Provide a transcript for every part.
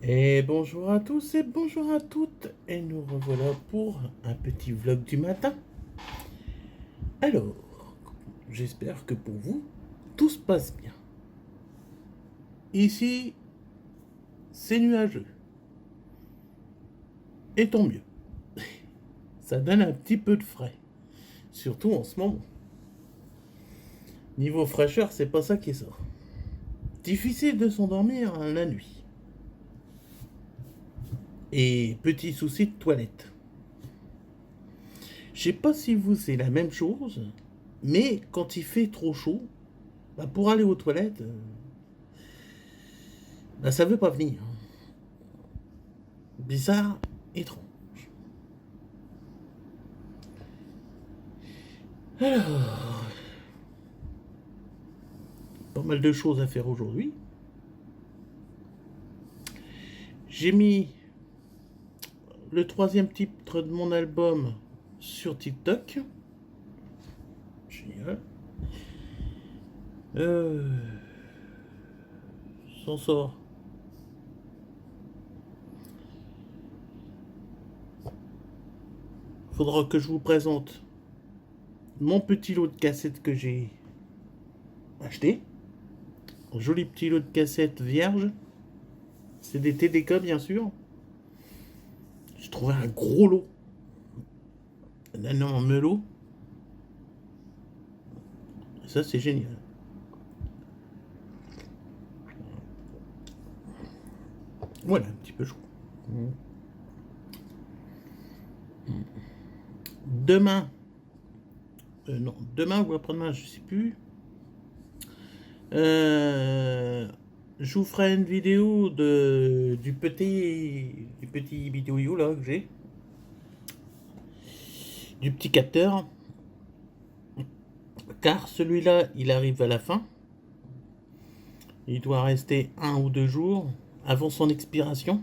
Et bonjour à tous et bonjour à toutes. Et nous revoilà pour un petit vlog du matin. Alors, j'espère que pour vous, tout se passe bien. Ici, c'est nuageux. Et tant mieux. Ça donne un petit peu de frais. Surtout en ce moment. Niveau fraîcheur, c'est pas ça qui sort. Difficile de s'endormir la nuit. Et petit souci de toilette. Je sais pas si vous c'est la même chose, mais quand il fait trop chaud, pour aller aux toilettes, ça veut pas venir. Bizarre, étrange. Alors, pas mal de choses à faire aujourd'hui. J'ai mis le troisième titre de mon album sur TikTok. Génial. S'en sort. Faudra que je vous présente mon petit lot de cassettes que j'ai acheté. Un joli petit lot de cassettes vierges. C'est des TDK bien sûr. J'ai trouvé un gros lot. Un énorme melot. Ça c'est génial. Voilà, un petit peu chaud. Demain, non, demain ou après-demain, je sais plus. Je vous ferai une vidéo du petit vidéo là que j'ai, du petit capteur, car celui-là, il arrive à la fin. Il doit rester 1 ou 2 jours avant son expiration.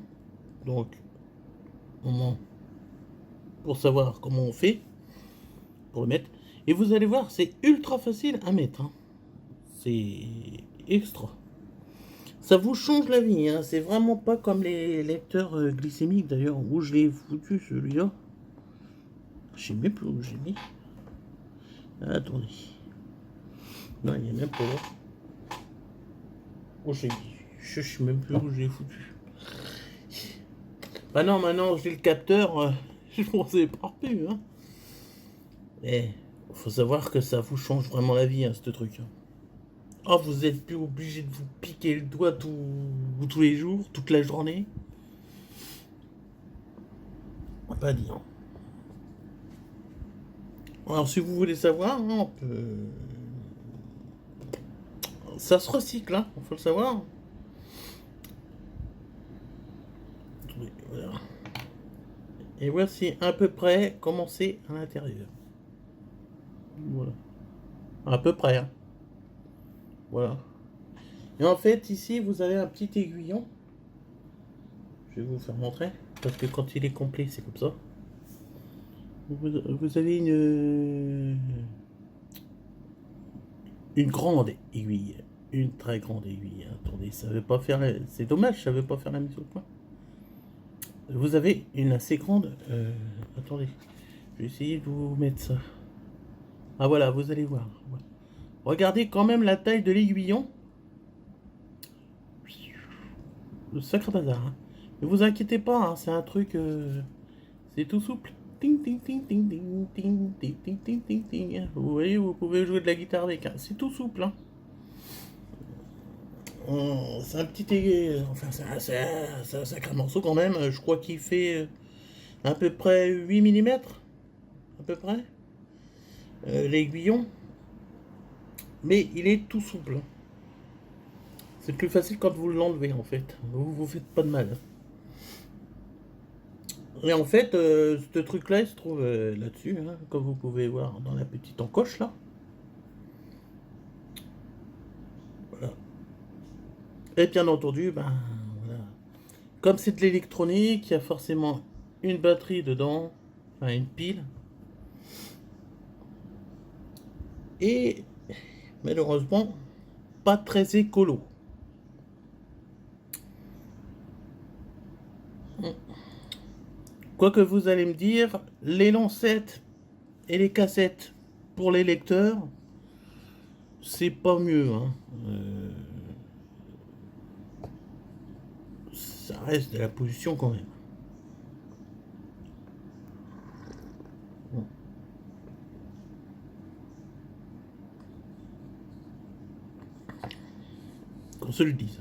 Donc, pour savoir comment on fait pour le mettre. Et vous allez voir, c'est ultra facile à mettre. Hein. C'est extra. Ça vous change la vie, hein. C'est vraiment pas comme les lecteurs glycémiques d'ailleurs, où je l'ai foutu celui-là. Je sais même plus où j'ai mis. Ah, attendez. Non, il n'y a même pas là. Où j'ai mis. Je sais même plus où j'ai foutu. Bah non, maintenant j'ai le capteur, je pensais partout. Hein. Mais faut savoir que ça vous change vraiment la vie, hein, ce truc. Hein. Oh, vous êtes plus obligé de vous piquer le doigt tous les jours, toute la journée. On va pas dire. Alors, si vous voulez savoir, hein, ça se recycle, hein, faut le savoir. Voilà. Et voici à peu près comment c'est à l'intérieur. Voilà. À peu près. Hein. Voilà. Et en fait, ici, vous avez un petit aiguillon. Je vais vous faire montrer. Parce que quand il est complet, c'est comme ça. Vous avez une grande aiguille. Une très grande aiguille. Attendez, ça veut pas faire. C'est dommage, ça veut pas faire la mise au point. Vous avez une assez grande. Attendez, je vais essayer de vous mettre ça. Ah voilà, vous allez voir. Regardez quand même la taille de l'aiguillon. Le sacré bazar. Hein. Ne vous inquiétez pas, hein, c'est un truc. C'est tout souple. Ting, ting, ting, ting, ting, ting, ting, ting, ting, ting, ting. Vous voyez, vous pouvez jouer de la guitare avec. Hein. C'est tout souple. Hein. C'est un petit. Enfin, c'est un sacré morceau quand même. Je crois qu'il fait à peu près 8 mm. À peu près. L'aiguillon. Mais il est tout souple. C'est plus facile quand vous l'enlevez en fait. Vous vous faites pas de mal. Et en fait, ce truc-là, il se trouve là-dessus, hein, comme vous pouvez voir dans la petite encoche là. Voilà. Et bien entendu, voilà. Comme c'est de l'électronique, il y a forcément une batterie dedans, enfin une pile. Et malheureusement, pas très écolo. Quoi que vous allez me dire, les lancettes et les cassettes pour les lecteurs, c'est pas mieux, hein. Ça reste de la pollution quand même. Qu'on se le dise.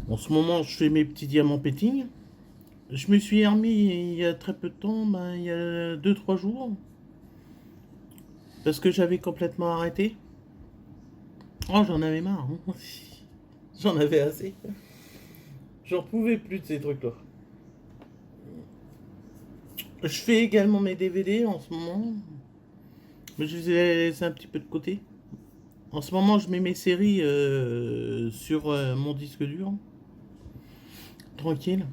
En ce moment, je fais mes petits diamants pétings. Je me suis remis il y a très peu de temps, il y a 2-3 jours, parce que j'avais complètement arrêté. Oh, j'en avais marre, hein. J'en avais assez. J'en pouvais plus de ces trucs-là. Je fais également mes DVD en ce moment, mais je les ai laissés un petit peu de côté. En ce moment, je mets mes séries sur mon disque dur. Tranquille.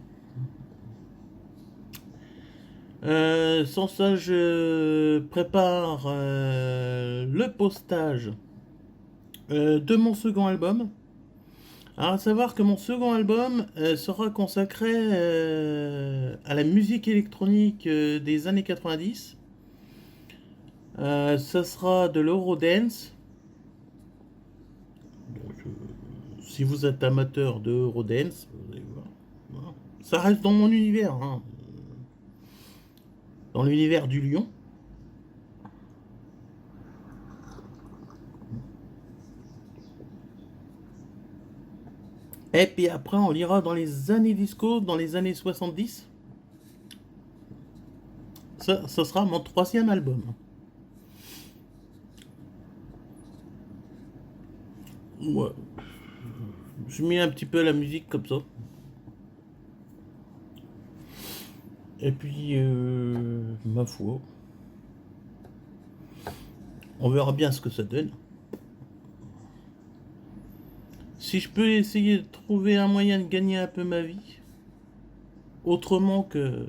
Sans ça, je prépare le postage de mon second album. Alors, à savoir que mon second album sera consacré à la musique électronique des années 90. Ça sera de l'Eurodance. Donc, si vous êtes amateur de Eurodance, vous allez voir. Voilà. Ça reste dans mon univers, hein. Dans l'univers du lion. Et puis après, on ira dans les années disco, dans les années 70. Ça sera mon troisième album. Ouais. Je mets un petit peu la musique comme ça. Et puis, ma foi, on verra bien ce que ça donne. Si je peux essayer de trouver un moyen de gagner un peu ma vie, autrement que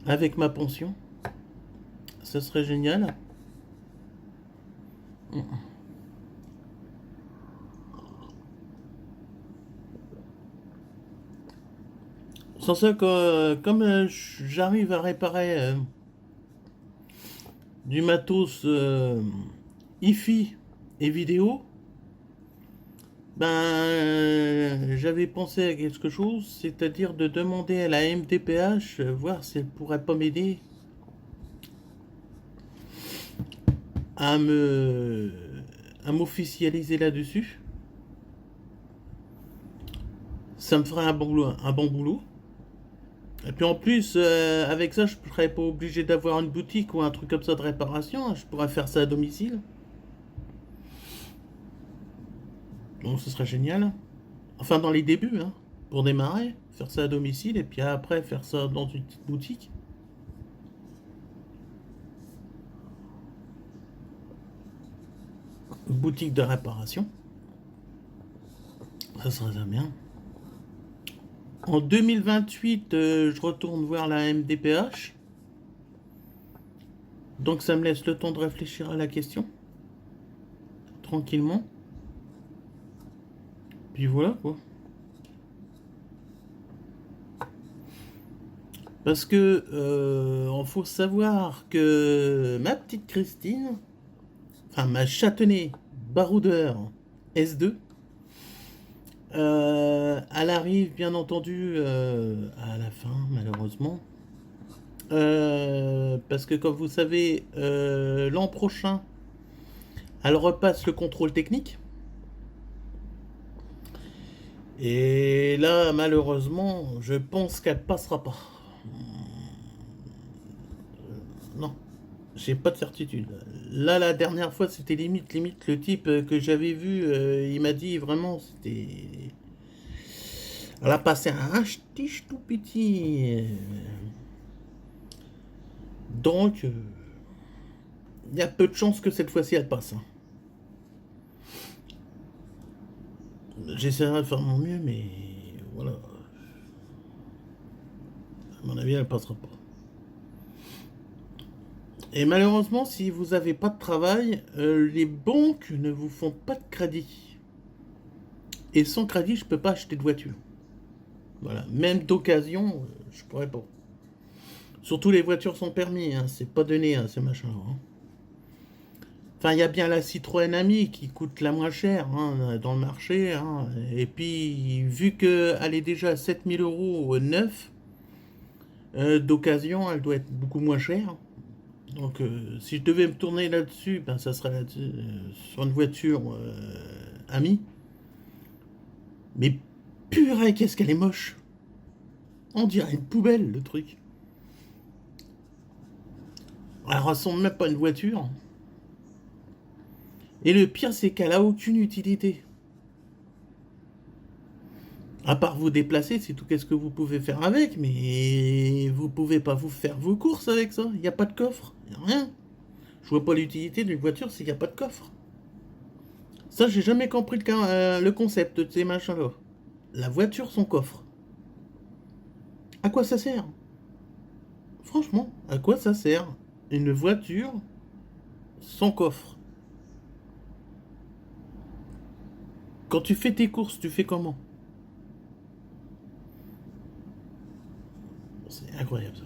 avec ma pension, ça serait génial. Sans ça, comme j'arrive à réparer du matos hi-fi et vidéo, j'avais pensé à quelque chose, c'est-à-dire de demander à la MDPH, voir si elle pourrait pas m'aider à me à m'officialiser là-dessus. Ça me ferait un bon boulot. Et puis en plus, avec ça, je ne serais pas obligé d'avoir une boutique ou un truc comme ça de réparation, hein. Je pourrais faire ça à domicile. Donc ce serait génial. Enfin, dans les débuts, hein, pour démarrer, faire ça à domicile et puis après faire ça dans une petite boutique. Une boutique de réparation. Ça serait très bien. En 2028, je retourne voir la MDPH. Donc ça me laisse le temps de réfléchir à la question. Tranquillement. Puis voilà quoi. Parce que faut savoir que ma petite Christine, enfin ma châtenay baroudeur S2, elle arrive bien entendu à la fin malheureusement. Parce que comme vous savez, l'an prochain, elle repasse le contrôle technique. Et là, malheureusement, je pense qu'elle passera pas. Non, j'ai pas de certitude. Là, la dernière fois, c'était limite le type que j'avais vu, il m'a dit vraiment, c'était... Elle a passé un ch'tich tout petit. Donc, il y a peu de chances que cette fois-ci elle passe, hein. J'essaierai de faire mon mieux, mais voilà. À mon avis, elle passera pas. Et malheureusement, si vous n'avez pas de travail, les banques ne vous font pas de crédit. Et sans crédit, je peux pas acheter de voiture. Voilà, même d'occasion, je pourrais pas. Surtout les voitures sans permis, hein, c'est pas donné, hein, ces machins. Hein. Enfin, il y a bien la Citroën Ami qui coûte la moins chère hein, dans le marché. Hein. Et puis, vu qu'elle est déjà à 7000 euros neuf, d'occasion, elle doit être beaucoup moins chère. Donc, si je devais me tourner là-dessus, ben, ça serait là-dessus, sur une voiture Ami. Mais purée, qu'est-ce qu'elle est moche! On dirait une poubelle, le truc. Elle ressemble même pas à une voiture. Et le pire, c'est qu'elle a aucune utilité. À part vous déplacer, c'est tout qu'est-ce que vous pouvez faire avec, mais vous pouvez pas vous faire vos courses avec ça. Il n'y a pas de coffre, il n'y a rien. Je vois pas l'utilité d'une voiture s'il n'y a pas de coffre. Ça, j'ai jamais compris le concept de ces machins-là. La voiture, son coffre. À quoi ça sert? Franchement, à quoi ça sert? Une voiture sans coffre. Quand tu fais tes courses, tu fais comment? C'est incroyable ça.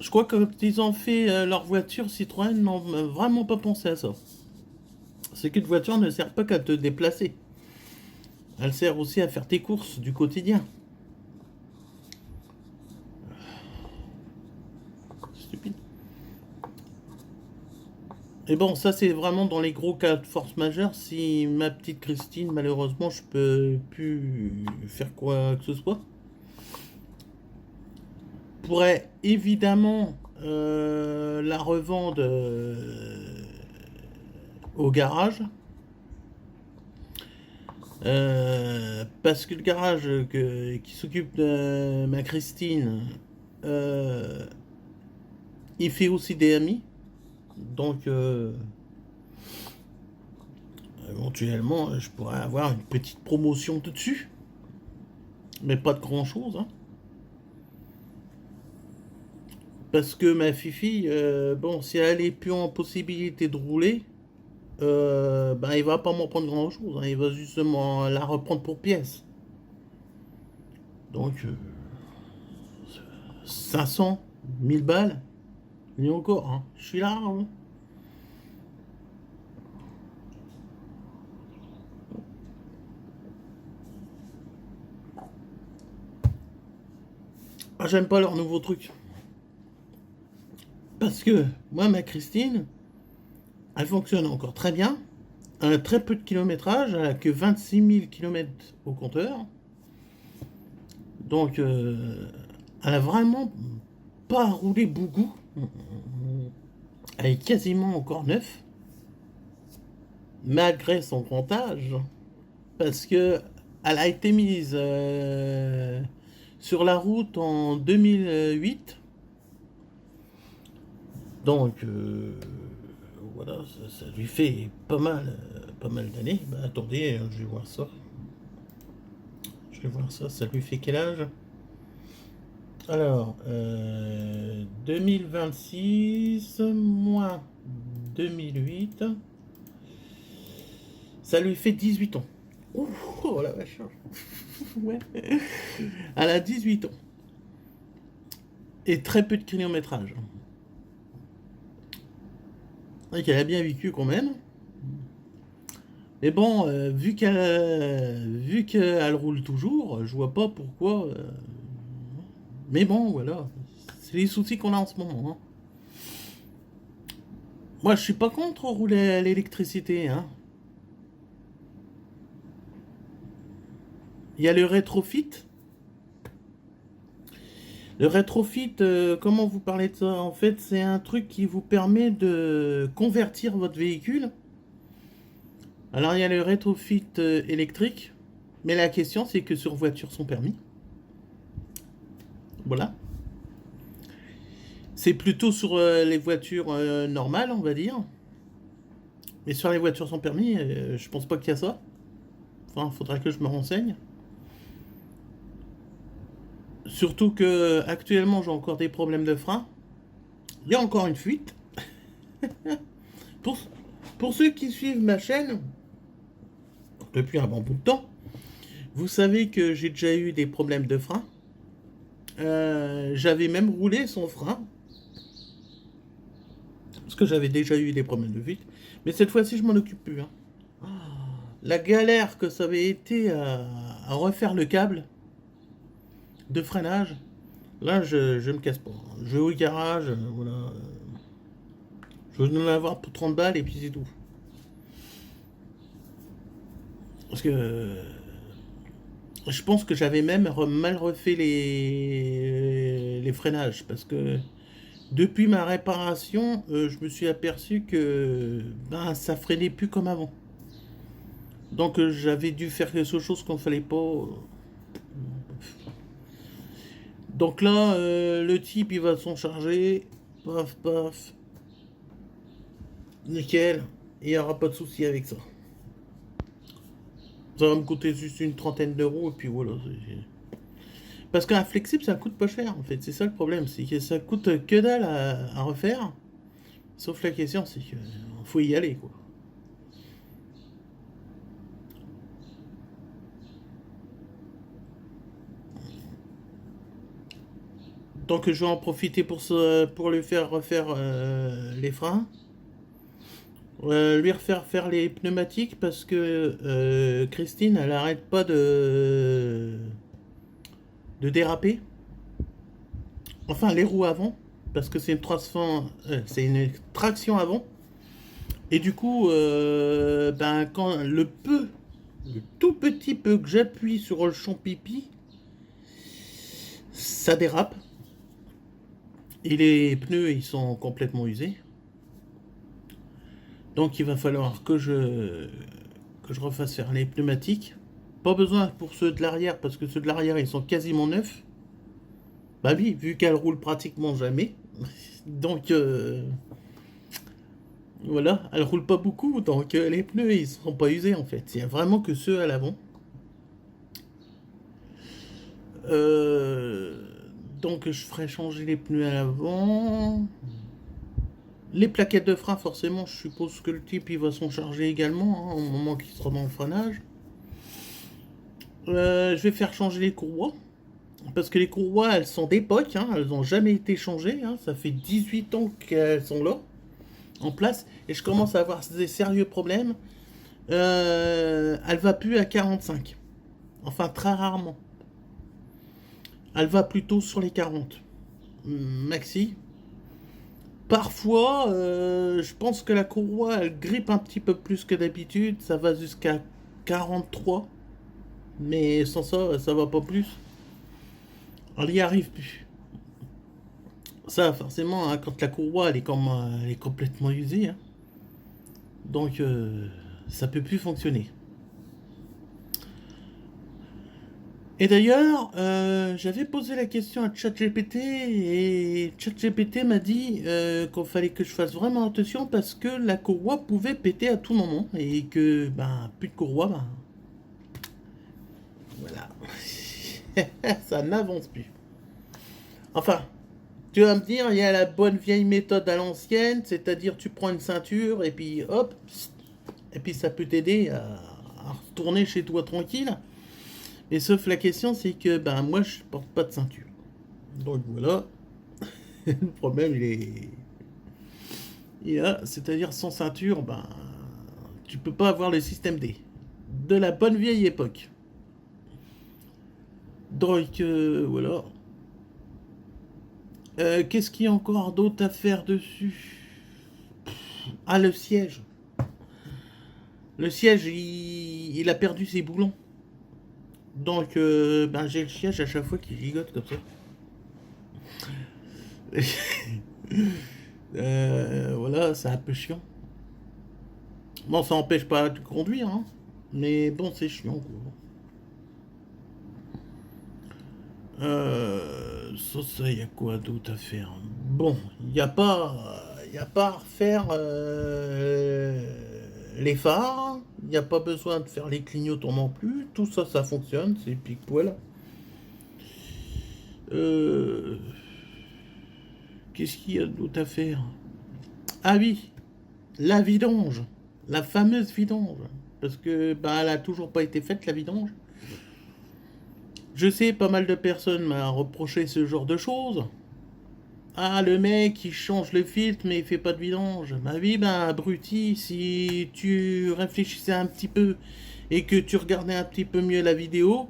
Je crois que quand ils ont fait leur voiture, Citroën n'ont vraiment pas pensé à ça. C'est qu'une voiture ne sert pas qu'à te déplacer. Elle sert aussi à faire tes courses du quotidien. Stupide. Et bon, ça c'est vraiment dans les gros cas de force majeure. Si ma petite Christine, malheureusement, je peux plus faire quoi que ce soit. Je pourrais évidemment la revendre au garage. Parce que le garage qui s'occupe de ma Christine, il fait aussi des amis. Donc, éventuellement, je pourrais avoir une petite promotion tout dessus. Mais pas de grand chose. Hein. Parce que ma fifi, bon, si elle est plus en possibilité de rouler, ben il va pas m'en prendre grand chose. Hein. Il va justement la reprendre pour pièce. Donc, 500, 1000 balles. Et encore, hein. Je suis là. Hein. Ah, j'aime pas leur nouveau truc. Parce que moi, ma Christine, elle fonctionne encore très bien. Elle a très peu de kilométrage. Elle a que 26 000 km au compteur. Donc, elle a vraiment pas roulé beaucoup. Elle est quasiment encore neuve. Malgré son grand âge. Parce que elle a été mise sur la route en 2008. Donc, voilà, ça lui fait pas mal d'années. Bah, attendez, je vais voir ça. Je vais voir ça. Ça lui fait quel âge? Alors, 2026 moins 2008, ça lui fait 18 ans. Ouh, oh la vache. Ouais. Elle a 18 ans. Et très peu de kilométrage. Et qu'elle a bien vécu quand même. Mais bon, vu qu'elle roule toujours, je vois pas pourquoi. Mais bon, voilà. C'est les soucis qu'on a en ce moment. Hein. Moi, je suis pas contre rouler à l'électricité. Hein. Il y a le rétrofit. Le rétrofit, comment vous parlez de ça? En fait, c'est un truc qui vous permet de convertir votre véhicule. Alors, il y a le rétrofit électrique. Mais la question, c'est que sur voiture sans permis. Voilà. C'est plutôt sur les voitures normales, on va dire. Mais sur les voitures sans permis, je pense pas qu'il y a ça. Enfin, il faudra que je me renseigne. Surtout que actuellement j'ai encore des problèmes de frein. Il y a encore une fuite. Pour, pour ceux qui suivent ma chaîne depuis un bon bout de temps, vous savez que j'ai déjà eu des problèmes de frein. J'avais même roulé son frein. Parce que j'avais déjà eu des problèmes de fuite. Mais cette fois-ci, je m'en occupe plus. Hein. La galère que ça avait été à refaire le câble de freinage. Là, je me casse pas. Je vais au garage, voilà. Je vais en avoir pour 30 balles et puis c'est tout. Parce que je pense que j'avais même mal refait les freinages. Parce que depuis ma réparation, je me suis aperçu que ben, ça freinait plus comme avant. Donc j'avais dû faire quelque chose qu'on ne fallait pas. Donc là, le type il va s'en charger. Paf, paf. Nickel. Il n'y aura pas de souci avec ça. Ça va me coûter juste une trentaine d'euros et puis voilà. Parce qu'un flexible ça coûte pas cher en fait. C'est ça le problème. C'est que ça coûte que dalle à refaire. Sauf la question c'est qu'il faut y aller quoi. Donc je vais en profiter pour lui faire refaire les freins. Lui refaire faire les pneumatiques parce que Christine elle arrête pas de déraper. Enfin les roues avant parce que c'est une traction avant. Et du coup ben quand le tout petit peu que j'appuie sur le champ pipi, ça dérape. Et les pneus ils sont complètement usés. Donc il va falloir que je refasse faire les pneumatiques. Pas besoin pour ceux de l'arrière, parce que ceux de l'arrière, ils sont quasiment neufs. Bah oui, vu qu'elle roule pratiquement jamais. Donc, voilà, elle roule pas beaucoup, donc les pneus, ils sont pas usés, en fait. Il y a vraiment que ceux à l'avant. Euh, donc, je ferai changer les pneus à l'avant. Les plaquettes de frein, forcément, je suppose que le type, il va s'en charger également, hein, au moment qu'il sera dans le freinage. Je vais faire changer les courroies. Parce que les courroies, elles sont d'époque, hein, elles n'ont jamais été changées. Hein, ça fait 18 ans qu'elles sont là, en place. Et je commence à avoir des sérieux problèmes. Elle va plus à 45. Enfin, très rarement. Elle va plutôt sur les 40. Maxi. Parfois, je pense que la courroie, elle grippe un petit peu plus que d'habitude. Ça va jusqu'à 43. Mais sans ça, ça va pas plus. Elle n'y arrive plus. Ça, forcément, hein, quand la courroie elle est complètement usée, hein, donc ça peut plus fonctionner. Et d'ailleurs, j'avais posé la question à ChatGPT et ChatGPT m'a dit qu'il fallait que je fasse vraiment attention parce que la courroie pouvait péter à tout moment et que ben plus de courroie, ben voilà, ça n'avance plus. Enfin, tu vas me dire, il y a la bonne vieille méthode à l'ancienne, c'est-à-dire tu prends une ceinture et puis hop, et puis ça peut t'aider à retourner chez toi tranquille. Et sauf la question, c'est que ben moi je porte pas de ceinture. Donc voilà, le problème il est là, c'est-à-dire sans ceinture, ben tu peux pas avoir le système D de la bonne vieille époque. Donc voilà. Qu'est-ce qu'il y a encore d'autre à faire dessus? Ah, le siège. Le siège, il a perdu ses boulons. Donc, ben, j'ai le siège à chaque fois qui gigote comme ça. Voilà, c'est un peu chiant. Bon, ça n'empêche pas de conduire, hein. Mais bon, c'est chiant, quoi. Ça, y a quoi d'autre à faire? Bon, y a pas à refaire les phares. Il n'y a pas besoin de faire les clignotants non plus. Tout ça, ça fonctionne. C'est pique-poil. Euh, Qu'est-ce qu'il y a d'autre à faire? Ah oui, la vidange. La fameuse vidange. Parce que bah, elle a toujours pas été faite, la vidange. Je sais, pas mal de personnes m'ont reproché ce genre de choses. Ah, le mec, il change le filtre, mais il fait pas de vidange. Bah oui, bah, abruti, si tu réfléchissais un petit peu et que tu regardais un petit peu mieux la vidéo,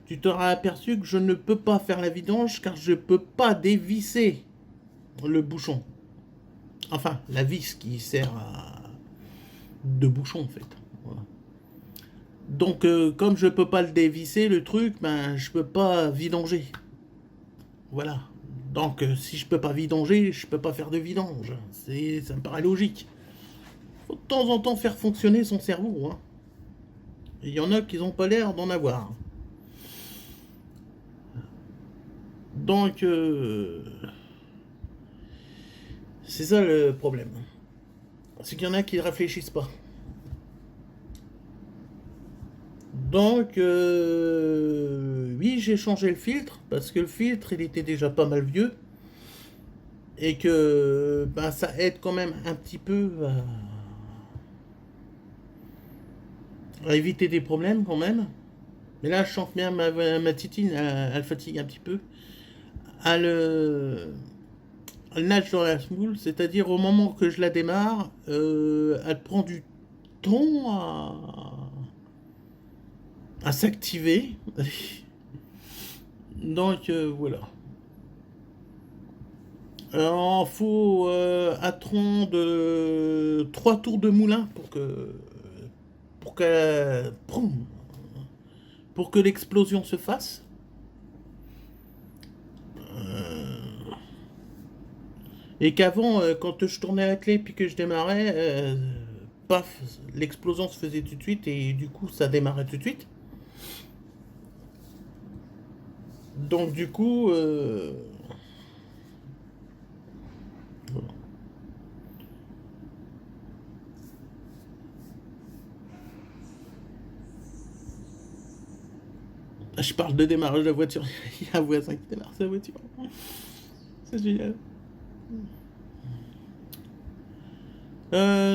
tu t'auras aperçu que je ne peux pas faire la vidange car je peux pas dévisser le bouchon. Enfin, la vis qui sert de bouchon, en fait. Voilà. Donc, comme je peux pas le dévisser, le truc, ben, je peux pas vidanger. Voilà. Donc, si je peux pas vidanger, je peux pas faire de vidange. Ça me paraît logique. Faut de temps en temps faire fonctionner son cerveau. Hein. Il y en a qui n'ont pas l'air d'en avoir. Donc, c'est ça le problème. C'est qu'il y en a qui ne réfléchissent pas. Donc, oui, j'ai changé le filtre, parce que le filtre, il était déjà pas mal vieux. Et que ben, ça aide quand même un petit peu à éviter des problèmes quand même. Mais là, je sens que bien ma titine, elle fatigue un petit peu. Elle nage dans la semoule, c'est-à-dire au moment que je la démarre, elle prend du temps à s'activer. Donc voilà. Alors, il faut attendre 3 tours de moulin pour que pour que l'explosion se fasse. Et qu'avant, quand je tournais la clé puis que je démarrais, paf, l'explosion se faisait tout de suite et du coup ça démarrait tout de suite. Donc du coup, voilà. Je parle de démarrage de la voiture, il y a un voisin qui démarre sa voiture. C'est génial.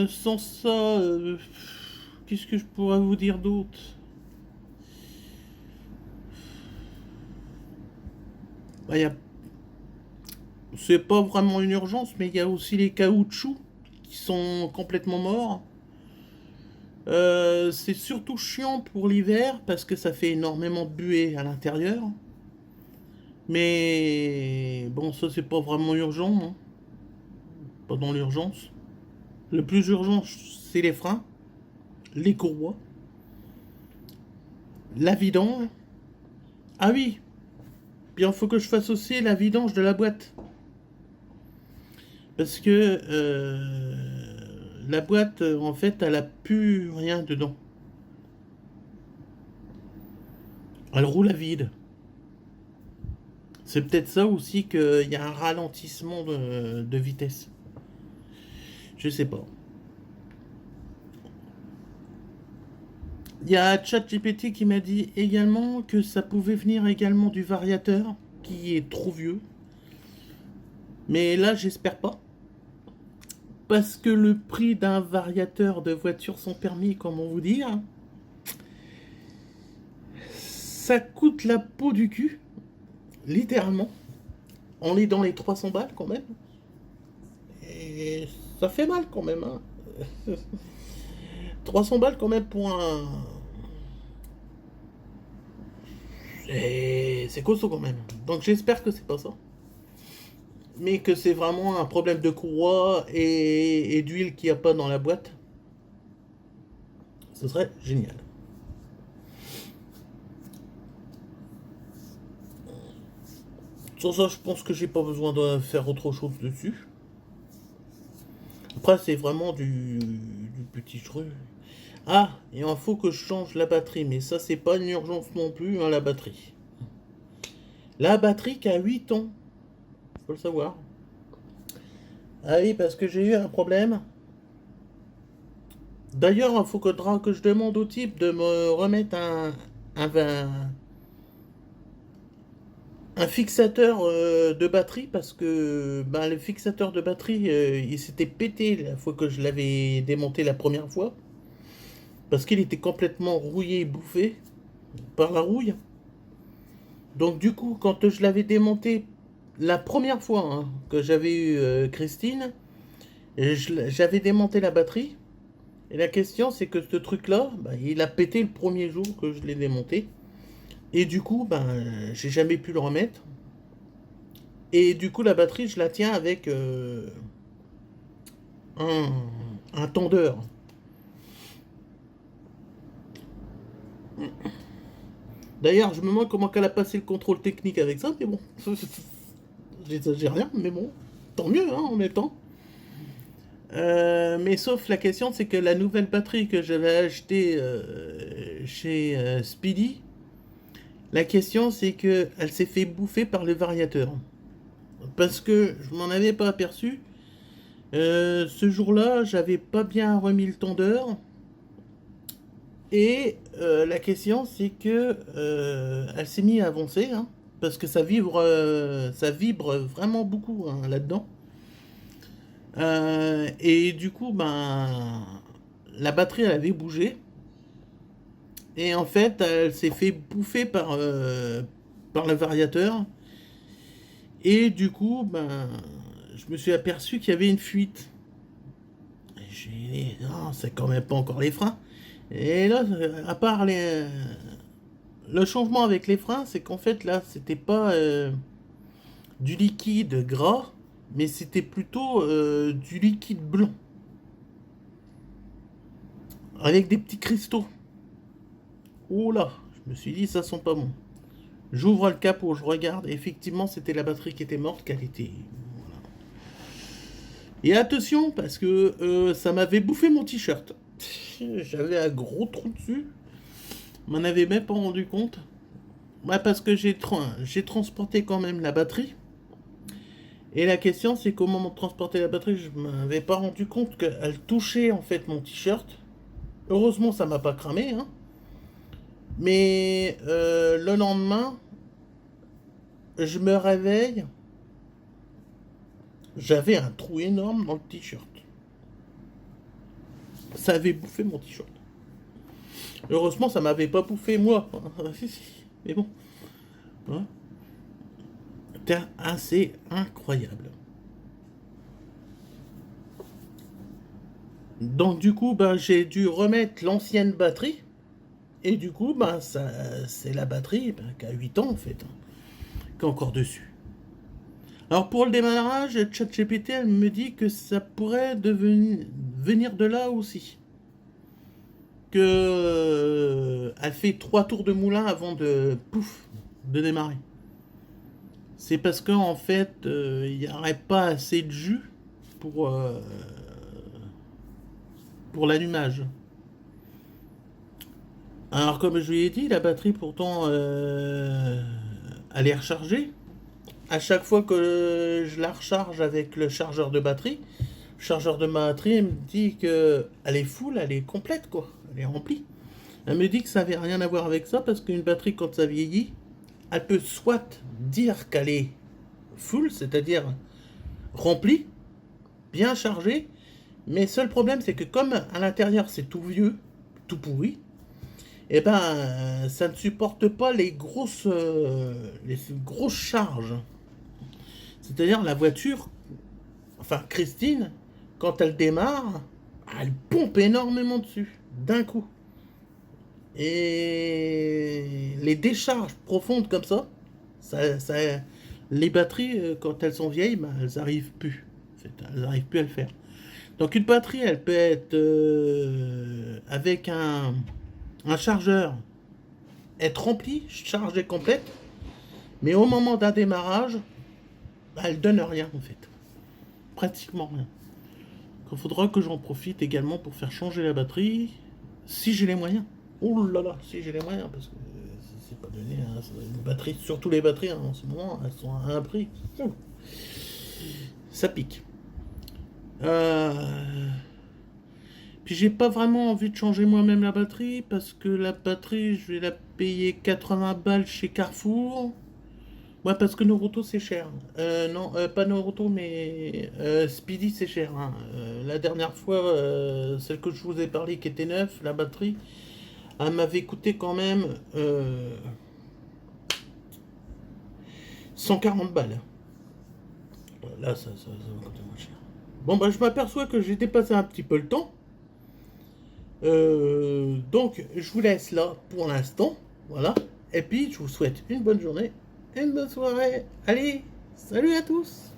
Sans ça, qu'est-ce que je pourrais vous dire d'autre? Bah, c'est pas vraiment une urgence, mais il y a aussi les caoutchoucs qui sont complètement morts. C'est surtout chiant pour l'hiver parce que ça fait énormément de buée à l'intérieur. Mais bon, ça c'est pas vraiment urgent, hein. Pas dans l'urgence. Le plus urgent, c'est les freins, les courroies, la vidange. Ah oui, bien il faut que je fasse aussi la vidange de la boîte. Parce que la boîte, en fait, elle a plus rien dedans. Elle roule à vide. C'est peut-être ça aussi qu'il y a un ralentissement de vitesse. Je sais pas. Il y a ChatGPT qui m'a dit également que ça pouvait venir également du variateur qui est trop vieux. Mais là, j'espère pas. Parce que le prix d'un variateur de voiture sans permis, comment vous dire, ça coûte la peau du cul, littéralement. On est dans les 300 balles quand même. Et ça fait mal quand même. Hein. 300 balles quand même pour un... Et c'est costaud quand même. Donc j'espère que c'est pas ça. Mais que c'est vraiment un problème de courroie et d'huile qu'il n'y a pas dans la boîte. Ce serait génial. Sur ça, je pense que j'ai pas besoin de faire autre chose dessus. Après, c'est vraiment du petit truc. Ah, et il faut que je change la batterie. Mais ça, c'est pas une urgence non plus, hein, la batterie. La batterie qui a 8 ans. Faut le savoir. Ah oui, parce que j'ai eu un problème. D'ailleurs, il faut que je demande au type de me remettre un un fixateur de batterie parce que le fixateur de batterie il s'était pété la fois que je l'avais démonté la première fois parce qu'il était complètement rouillé et bouffé par la rouille. Donc du coup quand je l'avais démonté la première fois hein, que j'avais eu Christine, j'avais démonté la batterie et la question c'est que ce truc là il a pété le premier jour que je l'ai démonté et du coup j'ai jamais pu le remettre. Et du coup, la batterie, je la tiens avec un, un tendeur. D'ailleurs, je me demande comment qu'elle a passé le contrôle technique avec ça, mais bon, j'exagère rien, mais bon, tant mieux hein, en même temps. Mais sauf la question, c'est que la nouvelle batterie que j'avais achetée chez Speedy, la question c'est que elle s'est fait bouffer par le variateur. Parce que je m'en avais pas aperçu. Ce jour-là, j'avais pas bien remis le tendeur. Et la question, c'est que elle s'est mise à avancer, hein, parce que ça vibre vraiment beaucoup hein, là-dedans. Et du coup, la batterie, elle avait bougé. Et en fait, elle s'est fait bouffer par le variateur. Et du coup, je me suis aperçu qu'il y avait une fuite. Et j'ai dit, non, c'est quand même pas encore les freins. Et là, à part le changement avec les freins, c'est qu'en fait là, c'était pas du liquide gras, mais c'était plutôt du liquide blanc, avec des petits cristaux. Oh là, je me suis dit, ça sent pas bon. J'ouvre le capot, je regarde, et effectivement, c'était la batterie qui était morte, qu'elle était. Voilà. Et attention, parce que ça m'avait bouffé mon t-shirt. J'avais un gros trou dessus, je m'en avais même pas rendu compte. Ouais, parce que j'ai transporté quand même la batterie. Et la question, c'est qu'au moment de transporter la batterie, je m'avais pas rendu compte qu'elle touchait en fait mon t-shirt. Heureusement, ça m'a pas cramé, hein. Mais le lendemain, je me réveille, j'avais un trou énorme dans le t-shirt. Ça avait bouffé mon t-shirt. Heureusement, ça m'avait pas bouffé moi. Mais bon, hein, c'était assez incroyable. Donc du coup, j'ai dû remettre l'ancienne batterie. Et du coup, c'est la batterie qui a 8 ans en fait, hein, qui est encore dessus. Alors pour le démarrage, ChatGPT elle me dit que ça pourrait venir de là aussi. Que elle fait 3 tours de moulin avant de démarrer. C'est parce qu'en fait, il n'y aurait pas assez de jus pour, euh, pour l'allumage. Alors comme je lui ai dit, la batterie pourtant elle est rechargée. À chaque fois que je la recharge avec le chargeur de batterie, le chargeur de batterie me dit que elle est full, elle est complète quoi, elle est remplie. Elle me dit que ça n'avait rien à voir avec ça parce qu'une batterie quand ça vieillit, elle peut soit dire qu'elle est full, c'est-à-dire remplie, bien chargée, mais seul problème c'est que comme à l'intérieur c'est tout vieux, tout pourri, et ça ne supporte pas les grosses charges. C'est-à-dire la voiture, enfin Christine, quand elle démarre, elle pompe énormément dessus, d'un coup. Et les décharges profondes comme ça, les batteries, quand elles sont vieilles, elles n'arrivent plus. En fait, elles n'arrivent plus à le faire. Donc une batterie, elle peut être avec un chargeur, être remplie, chargée complète, mais au moment d'un démarrage, elle donne rien en fait. Pratiquement rien. Il faudra que j'en profite également pour faire changer la batterie, si j'ai les moyens. Oh là là, si j'ai les moyens, parce que c'est pas donné, hein, une batterie, surtout les batteries hein, en ce moment, elles sont à un prix. Ça pique. Puis j'ai pas vraiment envie de changer moi-même la batterie, parce que la batterie, je vais la payer 80 balles chez Carrefour. Ouais, parce que Naruto c'est cher. Non, pas Naruto, mais Speedy c'est cher, hein. La dernière fois, celle que je vous ai parlé qui était neuve, la batterie, elle m'avait coûté quand même 140 balles. Là, ça va coûter moins cher. Bon, bah, je m'aperçois que j'ai dépassé un petit peu le temps. Donc, je vous laisse là pour l'instant. Voilà. Et puis, je vous souhaite une bonne journée, une bonne soirée. Allez, salut à tous!